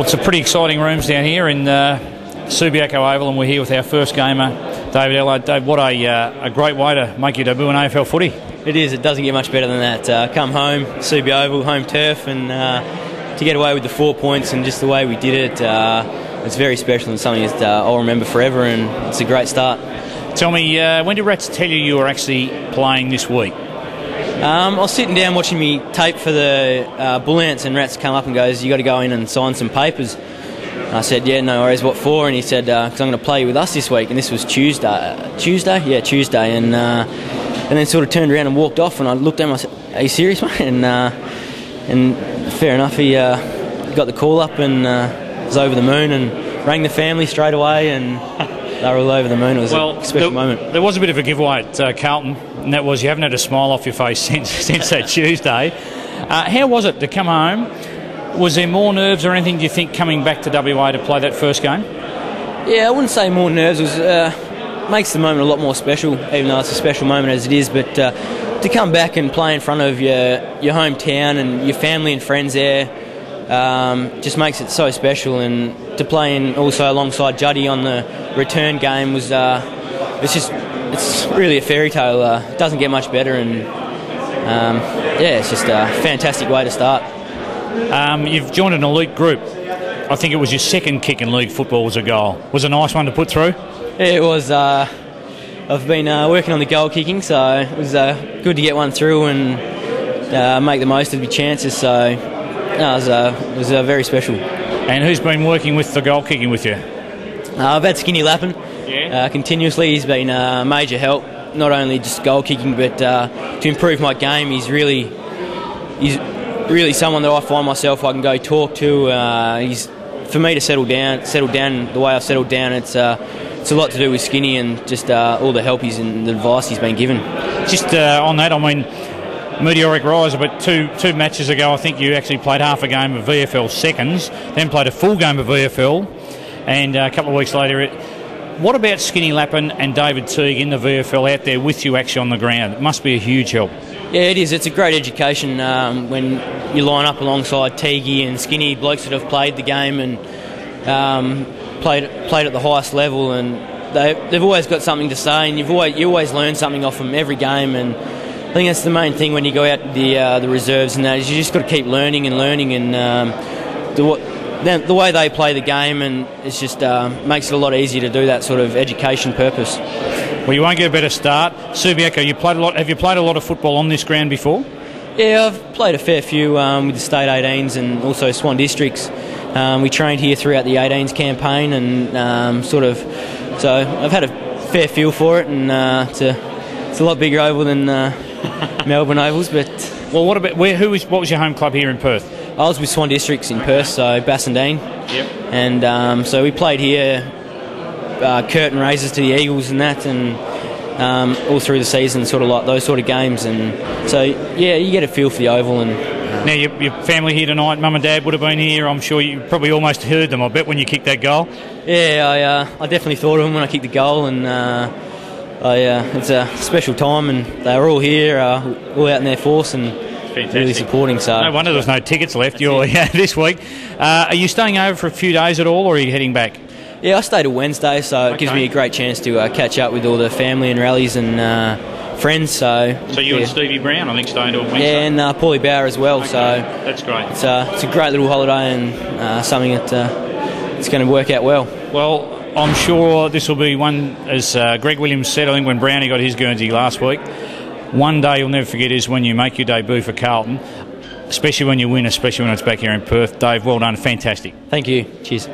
Well, it's a pretty exciting rooms down here in Subiaco Oval, and we're here with our first gamer, David Ellard. Dave, what a great way to make your debut in AFL footy. It is. It doesn't get much better than that. Come home, Subi Oval, home turf, and to get away with the 4 points and just the way we did it, it's very special and something that I'll remember forever, and it's a great start. Tell me, when did Rats tell you were actually playing this week? I was sitting down watching me tape for the Bull Ants, and Rats come up and goes, "You got to go in and sign some papers." And I said, "Yeah, no worries. What for?" And he said, "Because I'm going to play with us this week." And this was Tuesday. Yeah, Tuesday. And then sort of turned around and walked off. And I looked at him. I said, "Are you serious, mate?" And fair enough. He got the call up and was over the moon and rang the family straight away, and they were all over the moon. It was a special moment. There was a bit of a giveaway at Carlton, and that was you haven't had a smile off your face since that Tuesday. How was it to come home? Was there more nerves or anything, do you think, coming back to WA to play that first game? Yeah, I wouldn't say more nerves. It was, makes the moment a lot more special, even though it's a special moment as it is. But to come back and play in front of your hometown and your family and friends there just makes it so special. And to play in also alongside Juddy on the return game was it's really a fairy tale. It doesn't get much better, and yeah, it's just a fantastic way to start. You've joined an elite group. I think it was your second kick in league football was a goal. Was it a nice one to put through? Yeah, it was. I've been working on the goal kicking, so it was good to get one through and make the most of your chances. So no, it was very special. And who's been working with the goal kicking with you? I've had Skinny Lappin continuously. He's been a major help, not only just goal kicking, but to improve my game. He's really someone that I find myself I can go talk to. He's, for me to settle down the way I've settled down. It's a lot to do with Skinny and just all the help and the advice he's been given. Just on that, I mean, meteoric rise. But two matches ago, I think you actually played half a game of VFL seconds, then played a full game of VFL, and a couple of weeks later. What about Skinny Lappin and David Teague in the VFL out there with you actually on the ground? It must be a huge help. Yeah, it is. It's a great education when you line up alongside Teague and Skinny, blokes that have played the game and played at the highest level, and they've always got something to say, and you always learn something off them every game. And I think that's the main thing when you go out the reserves and that is you just got to keep learning and the way they play the game, and it's just makes it a lot easier to do that sort of education purpose. Well, you won't get a better start. Subiaco, you played a lot. Have you played a lot of football on this ground before? Yeah, I've played a fair few with the State 18s and also Swan Districts. We trained here throughout the 18s campaign, and so I've had a fair feel for it, and it's a lot bigger oval than Melbourne ovals. But well, what was your home club here in Perth? I was with Swan Districts in Perth, so Bassendean. Yep. And so we played here. Curtain raises to the Eagles and that, and all through the season, sort of like those sort of games. And so yeah, you get a feel for the oval. And now your family here tonight, Mum and Dad would have been here. I'm sure you probably almost heard them, I bet, when you kicked that goal. Yeah, I definitely thought of them when I kicked the goal, and it's a special time, and they were all here, all out in their force, and really supporting. So no wonder there's no tickets left. You're this week. Are you staying over for a few days at all, or are you heading back? Yeah, I stay till Wednesday, so it gives me a great chance to catch up with all the family and rallies and friends. So you and Stevie Brown, I think, staying till Wednesday. Yeah, and Paulie Bauer as well. Okay. So that's great. It's a great little holiday, and something that it's going to work out well. Well, I'm sure this will be one, as Greg Williams said, I think when Brownie got his Guernsey last week, one day you'll never forget is when you make your debut for Carlton, especially when you win, especially when it's back here in Perth. Dave, well done, fantastic. Thank you. Cheers.